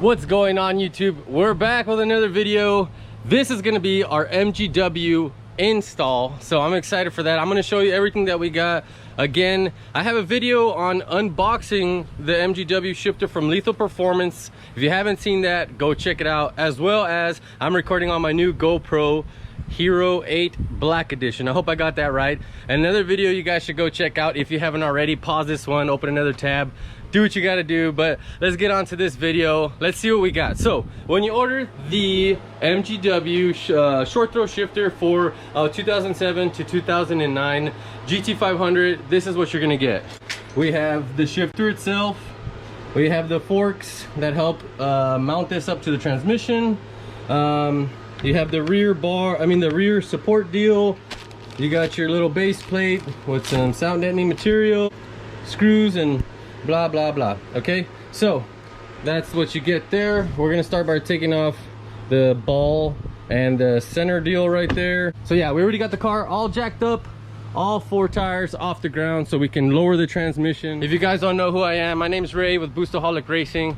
What's going on, YouTube? We're back with another video. This is going to be our MGW install, so I'm excited for that. I'm going to show you everything that we got. Again, I have a video on unboxing the MGW shifter from Lethal Performance. If you haven't seen that, go check it out. As well as I'm recording on my new GoPro Hero 8 Black Edition. I hope I got that right. Another video you guys should go check out. If you haven't already, pause this one, open another tab, do what you got to do. But let's get on to this video. Let's see what we got. So when you order the MGW short throw shifter for 2007 to 2009 GT500, this is what you're gonna get. We have the shifter itself, we have the forks that help mount this up to the transmission. You have the rear bar, the rear support deal. You got your little base plate with some sound deadening material, screws, and blah blah blah. Okay, so that's what you get there. We're gonna start by taking off the ball and the center deal right there. So yeah, we already got the car all jacked up, all 4 tires off the ground, so we can lower the transmission. If you guys don't know who I am, my name is Ray with Boostaholic Racing.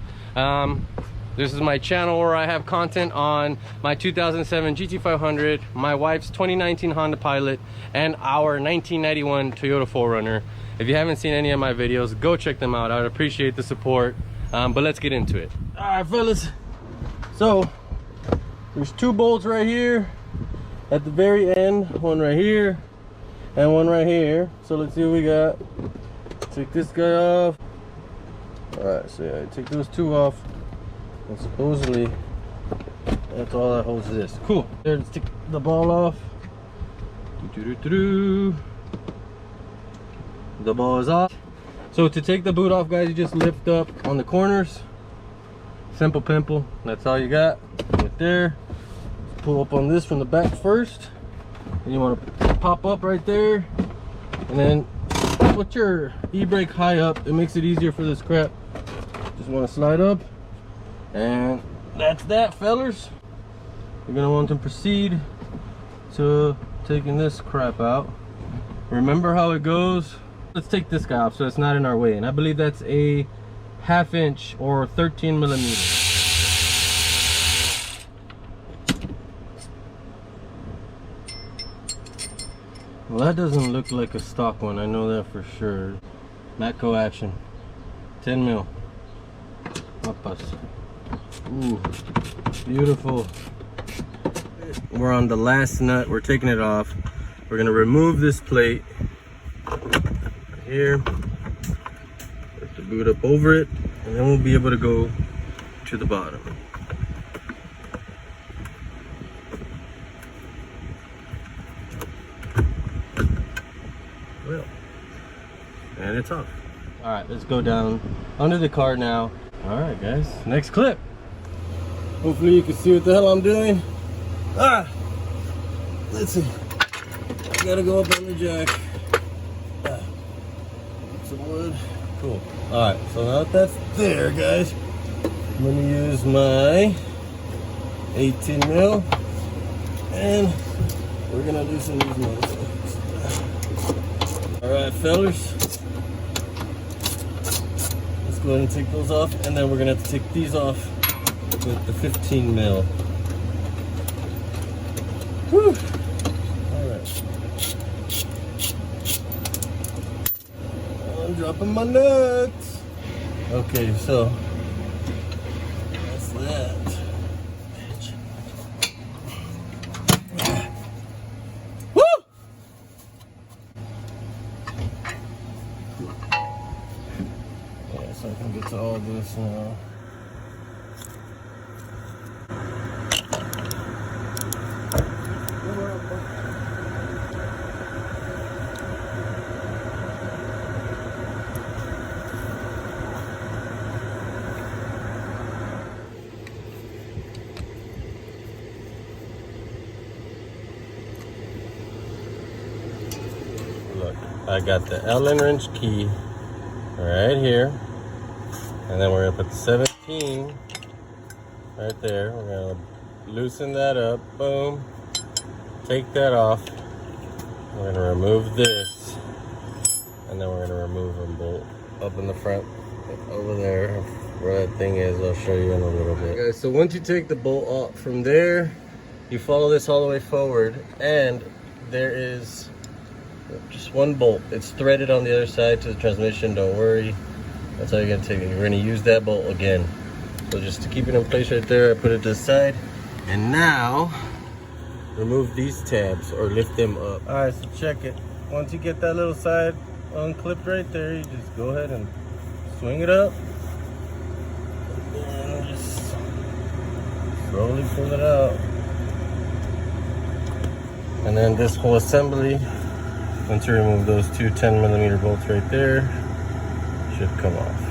This is my channel where I have content on my 2007 GT500, my wife's 2019 Honda Pilot, and our 1991 Toyota 4Runner. If you haven't seen any of my videos, go check them out. I would appreciate the support. But let's get into it. All right, fellas. So there's 2 bolts right here at the very end, one right here and one right here. So let's see what we got. Take this guy off. All right, so yeah, take those 2 off. And supposedly that's all that holds this. Cool. There, let's take the ball off. The ball is off. So to take the boot off, guys, you just lift up on the corners. Simple pimple. That's all you got right there. Pull up on this from the back first. And you want to pop up right there. And then put your e-brake high up. It makes it easier for this crap. Just want to slide up. And that's that, fellers. You're gonna want to proceed to taking this crap out. Remember how it goes. Let's take this guy off so it's not in our way, and I believe that's a 1/2 inch or 13 millimeter. Well, that doesn't look like a stock one, I know that for sure. Matco action, 10 mil. Papas. Ooh, beautiful. We're on the last nut. We're taking it off. We're gonna remove this plate here. Put the boot up over it, and then we'll be able to go to the bottom. Well, and it's off. All right, let's go down under the car now. All right, guys, next clip. Hopefully you can see what the hell I'm doing. Let's see. I gotta go up on the jack. Get some wood. Cool. All right, so now that that's there, guys, I'm gonna use my 18 mil, and we're gonna do some of these motherfuckers. All right, fellas. Go ahead and take those off, and then we're gonna have to take these off with the 15 mil. Whew. All right. I'm dropping my nuts. Okay, so that's that. Woo! So I can get to all this now. Look, I got the Allen wrench key right here. And then we're gonna put the 17 right there. We're gonna loosen that up, boom. Take that off. We're gonna remove this. And then we're gonna remove a bolt up in the front, over there. where that thing is, I'll show you in a little bit. Guys, so once you take the bolt off from there, you follow this all the way forward, and there is just one bolt. It's threaded on the other side to the transmission, don't worry. That's how you're gonna take it. You're gonna use that bolt again. So just to keep it in place right there, I put it to the side. And now, remove these tabs or lift them up. All right, so check it. Once you get that little side unclipped right there, you just go ahead and swing it up. And then just slowly pull it out. And then this whole assembly, once you remove those two 10mm bolts right there, should come off.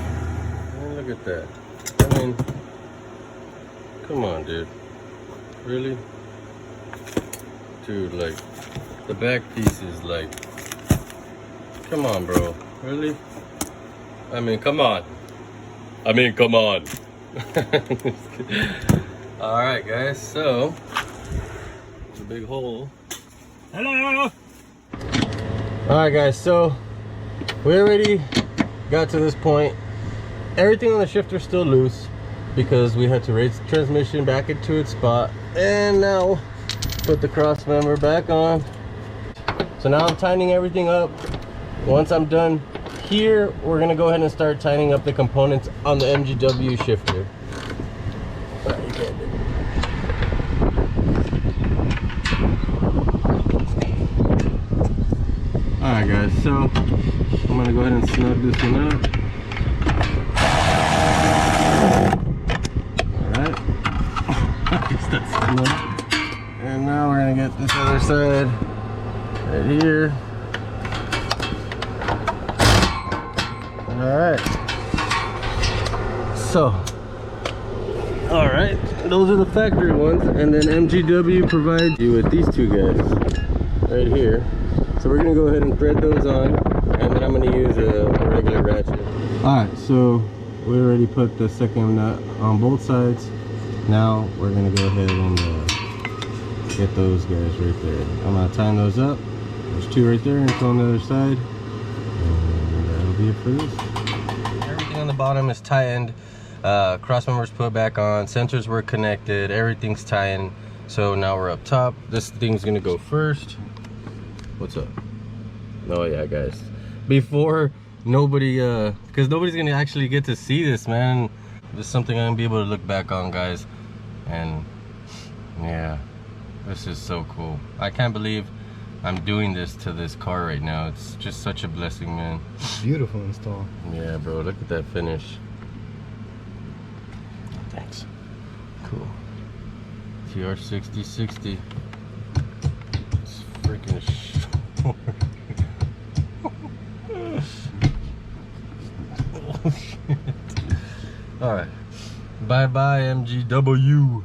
And look at that. I mean, come on, dude. Really? Dude, like, the back piece is like, come on, bro. Really? I mean, come on. I mean, come on. Alright, guys, so, it's a big hole. Hello! Alright, guys, so, we already got to this point. Everything on the shifter's still loose because we had to raise the transmission back into its spot, and now put the cross member back on. So now I'm tightening everything up. Once I'm done here, we're gonna go ahead and start tightening up the components on the MGW shifter. Alright guys, so I'm gonna go ahead and snug this one up. Alright. I guess that's snug. And now we're gonna get this other side right here. Alright. So, alright, those are the factory ones, and then MGW provides you with these two guys right here. So we're gonna go ahead and thread those on, and then I'm gonna use a regular ratchet. Alright, so we already put the second nut on both sides. Now we're gonna go ahead and get those guys right there. I'm gonna tighten those up. There's two right there and two on the other side. And that'll be it for this. Everything on the bottom is tightened. Cross members put back on. Sensors were connected. Everything's tightened. So now we're up top. This thing's gonna go first. What's up? Oh yeah, guys. Before nobody, because nobody's gonna actually get to see this, man. This is something I'm gonna be able to look back on, guys. And yeah, this is so cool. I can't believe I'm doing this to this car right now. It's just such a blessing, man. Beautiful install. Yeah, bro, look at that finish. Thanks. Cool. TR6060. It's freaking short. Oh shit. Alright. Bye bye MGW.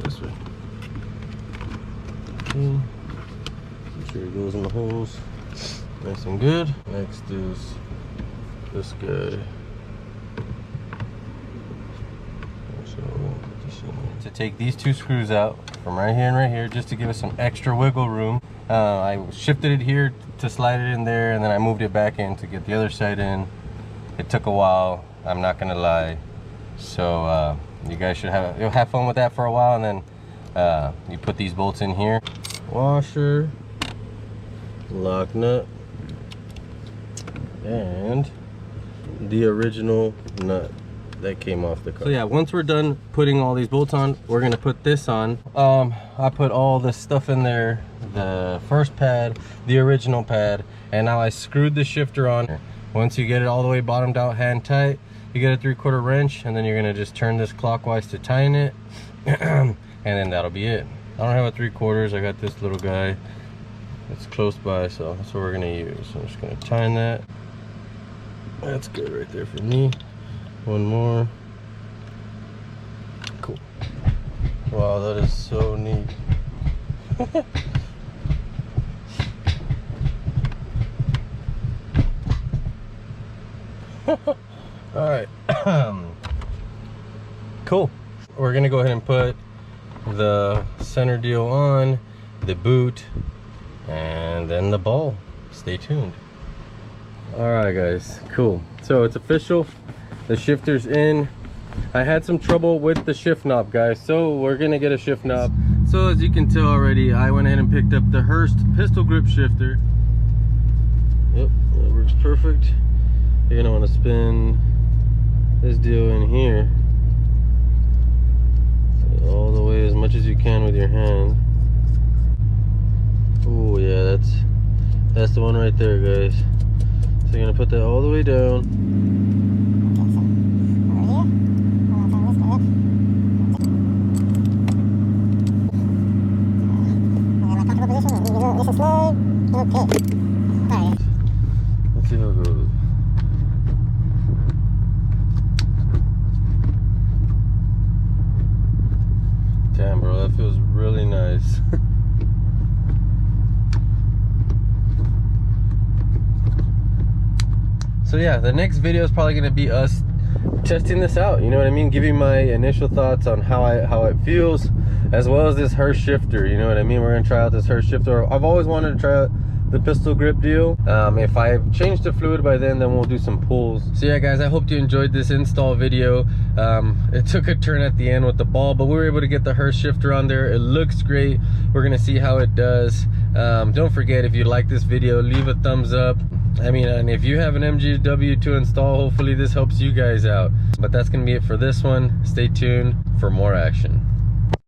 This way. Okay. Make sure it goes in the holes. Nice and good. Next is this guy. To take these two screws out from right here and right here, just to give us some extra wiggle room. I shifted it here to slide it in there, and then I moved it back in to get the other side in. It took a while, I'm not gonna lie. So you guys should have fun with that for a while, and then you put these bolts in here. Washer, lock nut, and the original nut that came off the car. So yeah, once we're done putting all these bolts on, we're gonna put this on. I put all this stuff in there, the first pad, the original pad, and now I screwed the shifter on. Once you get it all the way bottomed out, hand tight, you get a 3/4 wrench, and then you're gonna just turn this clockwise to tighten it, and then that'll be it. I don't have a 3/4, I got this little guy. It's close by, so that's what we're gonna use. So I'm just gonna tighten that. That's good right there for me. One more. Cool. Wow, that is so neat. All right. Cool. We're gonna go ahead and put the center deal on, the boot, and then the ball. Stay tuned. All right guys, cool. So it's official, the shifter's in. I had some trouble with the shift knob, guys, so we're gonna get a shift knob. So as you can tell already, I went ahead and picked up the Hurst pistol grip shifter. Yep, that works perfect. You're gonna want to spin this deal in here all the way as much as you can with your hand. Oh yeah, that's the one right there, guys. So you're gonna put that all the way down. Let's see how it goes. Damn, bro, that feels really nice. So yeah, the next video is probably going to be us testing this out, you know what I mean, giving my initial thoughts on how it feels, as well as this Hurst shifter, you know what I mean. We're going to try out this Hurst shifter. I've always wanted to try out the pistol grip deal. If I've changed the fluid by then we'll do some pulls. So yeah guys, I hope you enjoyed this install video. It took a turn at the end with the ball, but we were able to get the Hurst shifter on there. It looks great. We're gonna see how it does. Don't forget, if you like this video, leave a thumbs up. I mean, and if you have an MGW to install, hopefully this helps you guys out. But that's gonna be it for this one. Stay tuned for more action.